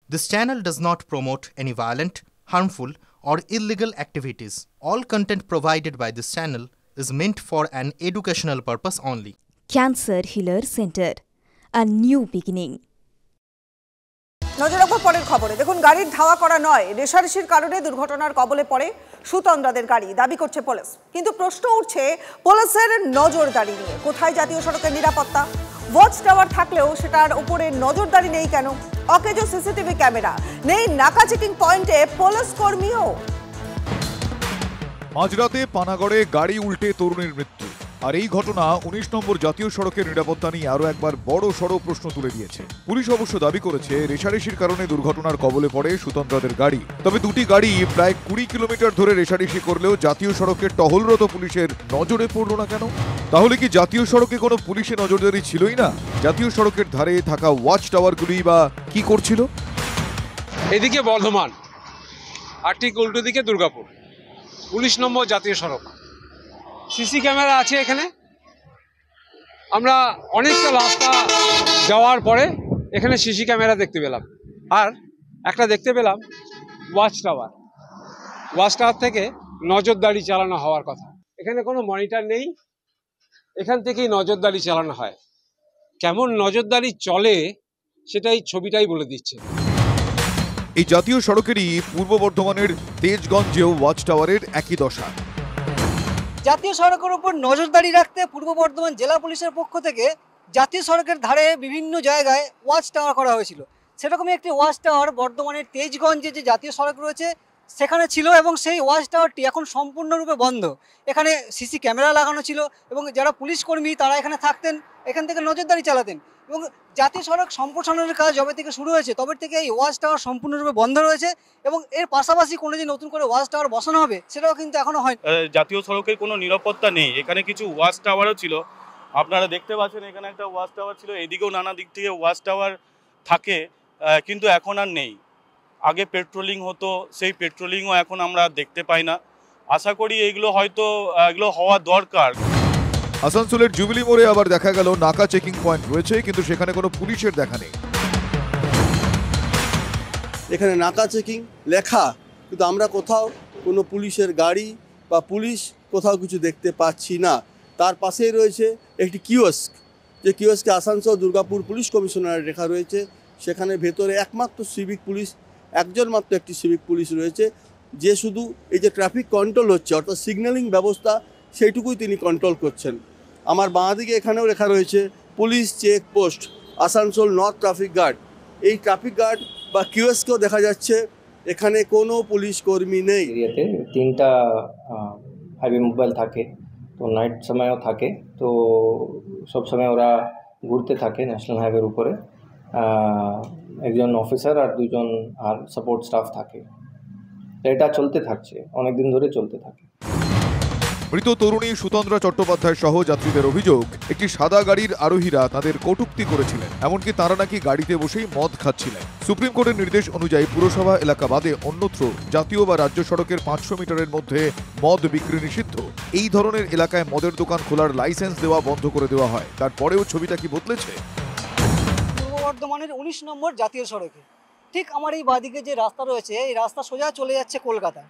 This channel does not promote any violent, harmful, or illegal activities. All content provided by this channel is meant for an educational purpose only. Cancer Healer Center, a new beginning. নজর রাখবো পরের খবরে। দেখুন, গাড়ির ধাওয়া করা নয়, রেষারেষির কারণে দুর্ঘটনার কবলে পড়ে সুতন্দ্রাদের গাড়ি, দাবি করছে পুলিশ। কিন্তু প্রশ্ন উঠছে পুলিশের নজরদারি নিয়ে। কোথায় জাতীয় সড়কের নিরাপত্তা? ওয়াচ টাওয়ার থাকলেও সেটার উপরে নজরদারি নেই কেন? অকেজো সিসিটিভি ক্যামেরা নেই, নাকা চেকিং পয়েন্টে পুলিশ কর্মীও। মাঝরাতে পানাগড়ে গাড়ি উল্টে তরুণীর মৃত্যু। আর এই ঘটনা ১৯ নম্বর জাতীয় সড়কের নিরাপত্তা নিয়ে আরও একবার বড় সড় প্রশ্ন তুলে দিয়েছে। পুলিশ অবশ্য দাবি করেছে রেষারেষির কারণে দুর্ঘটনার কবলে পড়ে সুতন্দ্রাদের গাড়ি। তবে দুটি গাড়ি প্রায় ২০ কিলোমিটার ধরে রেষারেষি করলেও জাতীয় সড়কে টহলরত পুলিশের নজরে পড়ল না কেন? তাহলে কি জাতীয় সড়কে কোনো পুলিশে নজরদারি ছিলই না? জাতীয় সড়কের ধারে থাকা ওয়াচ টাওয়ারগুলি বা কি করছিল? এদিকে বর্ধমান আর ঠিক উল্টো দিকে দুর্গাপুর, ১৯ নম্বর জাতীয় সড়ক। সিসি ক্যামেরা আছে এখানে। আমরা অনেকটা রাস্তা যাওয়ার পরে এখানে সিসি ক্যামেরা দেখতে পেলাম, আর একটা দেখতে পেলাম ওয়াচ টাওয়ার। ওয়াচ টাওয়ার থেকে নজরদারি চালানো হওয়ার কথা। এখানে কোনো মনিটর নেই, এখান থেকেই নজরদারি চালানো হয়। কেমন নজরদারি চলে সেটাই ছবিটাই বলে দিচ্ছে। এই জাতীয় সড়কেরই পূর্ব বর্ধমানের তেজগঞ্জেও ওয়াচ টাওয়ারের একই দশা। জাতীয় সড়কের উপর নজরদারি রাখতে পূর্ব বর্ধমান জেলা পুলিশের পক্ষ থেকে জাতীয় সড়কের ধারে বিভিন্ন জায়গায় ওয়াচ টাওয়ার করা হয়েছিল। সেরকমই একটি ওয়াচ টাওয়ার বর্ধমানের তেজগঞ্জে যে জাতীয় সড়ক রয়েছে সেখানে ছিল, এবং সেই ওয়াচ টাওয়ারটি এখন সম্পূর্ণরূপে বন্ধ। এখানে সিসি ক্যামেরা লাগানো ছিল এবং যারা পুলিশ কর্মী তারা এখানে থাকতেন, এখান থেকে নজরদারি চালাতেন। এবং জাতীয় সড়ক সম্প্রসারণের কাজ যবে থেকে শুরু হয়েছে তবে থেকে এই ওয়াচ টাওয়ার সম্পূর্ণরূপে বন্ধ রয়েছে, এবং এর পাশাপাশি কোনো যে নতুন করে ওয়াচ টাওয়ার বসানো হবে সেটাও কিন্তু এখনো হয়। জাতীয় সড়কের কোনো নিরাপত্তা নেই। এখানে কিছু ওয়াচ টাওয়ারও ছিল, আপনারা দেখতে পাচ্ছেন এখানে একটা ওয়াচ টাওয়ার ছিল, এদিকেও নানা দিক থেকে ওয়াচ টাওয়ার থাকে, কিন্তু এখন আর নেই। আগে পেট্রোলিং হতো, সেই পেট্রোলিংও এখন আমরা দেখতে পাই না। আশা করি এগুলো হওয়া দরকার। আসানসোলের জুবিলি মোড়ে আবার দেখা গেল নাকা চেকিং পয়েন্ট রয়েছে, কিন্তু সেখানে কোনো পুলিশের দেখা নেই। এখানে নাকা চেকিং লেখা, কিন্তু আমরা কোথাও কোনো পুলিশের গাড়ি বা পুলিশ কোথাও কিছু দেখতে পাচ্ছি না। তার পাশেই রয়েছে একটি কিওস্ক, যে কিওস্কে আসানসোল দুর্গাপুর পুলিশ কমিশনার লেখা রয়েছে। সেখানে ভেতরে একমাত্র সিভিক পুলিশ, একজন মাত্র একটি সিভিক পুলিশ রয়েছে, যে শুধু এই যে ট্রাফিক কন্ট্রোল হচ্ছে অর্থাৎ সিগন্যালিং ব্যবস্থা সেইটুকুই তিনি কন্ট্রোল করছেন। আমার বাঁ দিকে এখানেও লেখা রয়েছে police check post Asansol north traffic guard. এই ট্রাফিক গার্ড বা কিওস্কেও দেখা যাচ্ছে এখানে কোনো পুলিশ কর্মী নেই। এরিয়াতে 3টা হাইওয়ে মোবাইল থাকে, তো নাইট সময়ও থাকে, তো সব সময় ওরা ঘুরতে থাকে ন্যাশনাল হাইওয়ের উপরে। একজন অফিসার আর 2জন আর সাপোর্ট স্টাফ থাকে। এটা চলতে থাকছে, অনেকদিন ধরে চলতে থাকে। মৃত তরুণী সুতন্দ্রা চট্টোপাধ্যায় সহ যাত্রীদের অভিযোগ, একটি সাদা গাড়ির আরোহীরা তাদের কটূক্তি করেছিলেন, এমনকি তারা নাকি গাড়িতে বসেই মদ খাচ্ছিলেন। সুপ্রিম কোর্টের নির্দেশ অনুযায়ী পুরসভা এলাকা বাদে অন্যত্র জাতীয় বা রাজ্য সড়কের 500 মিটারের মধ্যে মদ বিক্রি নিষিদ্ধ। এই ধরনের এলাকায় মদের দোকান খোলার লাইসেন্স দেওয়া বন্ধ করে দেওয়া হয়। তারপরেও ছবিটা কি বদলেছে? পূর্ব বর্ধমানের 19 নম্বর জাতীয় সড়কে ঠিক আমার এই বাঁদিকে যে রাস্তা রয়েছে, এই রাস্তা সোজা চলে যাচ্ছে কলকাতা।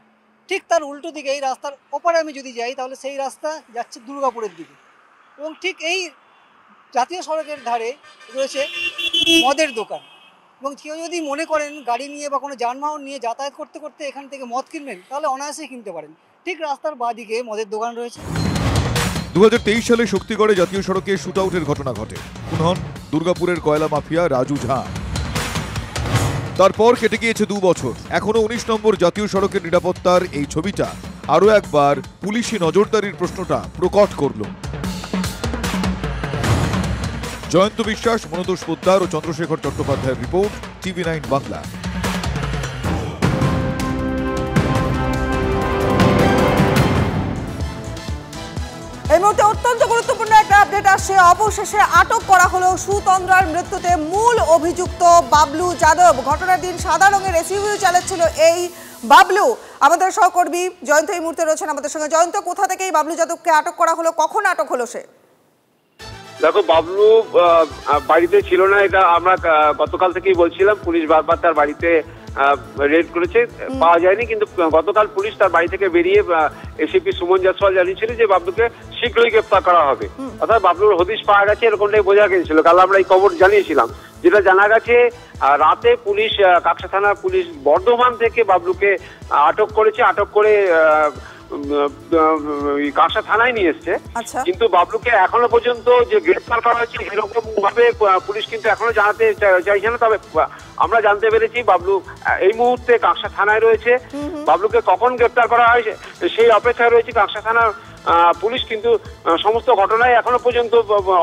ঠিক তার উল্টো দিকে এই রাস্তার ওপারে আমি যদি যাই তাহলে সেই রাস্তা যাচ্ছে দুর্গাপুরের দিকে, এবং ঠিক এই জাতীয় সড়কের ধারে রয়েছে মদের দোকান। এবং কেউ যদি মনে করেন গাড়ি নিয়ে বা কোনো যানবাহন নিয়ে যাতায়াত করতে করতে এখান থেকে মদ কিনবেন, তাহলে অনায়াসেই কিনতে পারেন। ঠিক রাস্তার বাঁদিকে মদের দোকান রয়েছে। 2023 সালে শক্তিগড়ে জাতীয় সড়কে শুট আউটের ঘটনা ঘটে। খুন হন দুর্গাপুরের কয়লা মাফিয়া রাজু ঝা। তারপর কেটে গিয়েছে 2 বছর। এখনো 19 নম্বর জাতীয় সড়কের নিরাপত্তার এই ছবিটা আরো একবার পুলিশি নজরদারির প্রশ্নটা প্রকট করল। জয়ন্ত বিশ্বাস, মনোতোষ পোদ্দার ও চন্দ্রশেখর চট্টোপাধ্যায়ের রিপোর্ট, TV9 বাংলা। এই মুহূর্তে অত্যন্ত গুরুত্বপূর্ণ একটা আপডেট আসছে। অবশেষে আটক করা হলো সুতন্দ্রার মৃত্যুতে মূল অভিযুক্ত বাবলু যাদব। ঘটনার দিন সাদা রঙের এসইউভি চালাচ্ছিল এই বাবলু। আমাদের সহকর্মী জয়ন্ত এই মুহূর্তে রয়েছেন আমাদের সঙ্গে। জয়ন্ত, কোথা থেকে এই বাবলু যাদবকে আটক করা হলো, কখন আটক হলো সে? দেখো, বাবলু বাড়িতে ছিল না, এটা আমরা গতকাল থেকেই বলছিলাম। পুলিশ বারবার তার বাড়িতে রেড করেছে, পাওয়া যায়নি। কিন্তু গতকাল পুলিশ তার বাড়ি থেকে বেরিয়ে এসিপি সুমন জয়সওয়াল জানিয়েছিল যে বাবলুকে শীঘ্রই গ্রেপ্তার করা হবে। অর্থাৎ বাবলুর হদিশ পাওয়া গেছে, এরকমটাই বোঝা গেছিল। কাল আমরা এই খবর জানিয়েছিলাম। যেটা জানা গেছে, রাতে পুলিশ, কাকসা থানার পুলিশ বর্ধমান থেকে বাবলুকে আটক করেছে। আটক করে কাকসা থানায় নিয়ে এসছে। কিন্তু বাবলুকে এখনো পর্যন্ত যে গ্রেফতার করা হয়েছে এরকম ভাবে পুলিশ কিন্তু এখনো জানাতে চাইছে না। তবে আমরা জানতে পেরেছি বাবলু এই মুহূর্তে কাকসা থানায় রয়েছে। বাবলুকে কখন গ্রেফতার করা হয় সেই অপেক্ষায় রয়েছে কাকসা থানার পুলিশ। কিন্তু সমস্ত ঘটনায় এখনো পর্যন্ত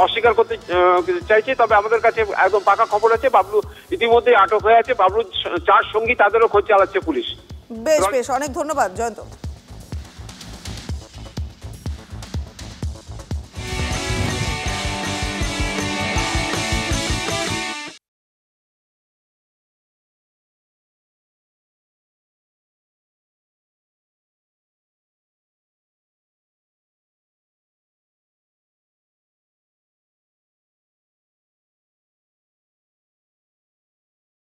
অস্বীকার করতে চাইছে। তবে আমাদের কাছে একদম পাকা খবর আছে, বাবলু ইতিমধ্যে আটক হয়ে আছে। বাবলুর 4 সঙ্গী, তাদেরও খোঁজ চালাচ্ছে পুলিশ। বেশ বেশ, অনেক ধন্যবাদ জয়ন্ত।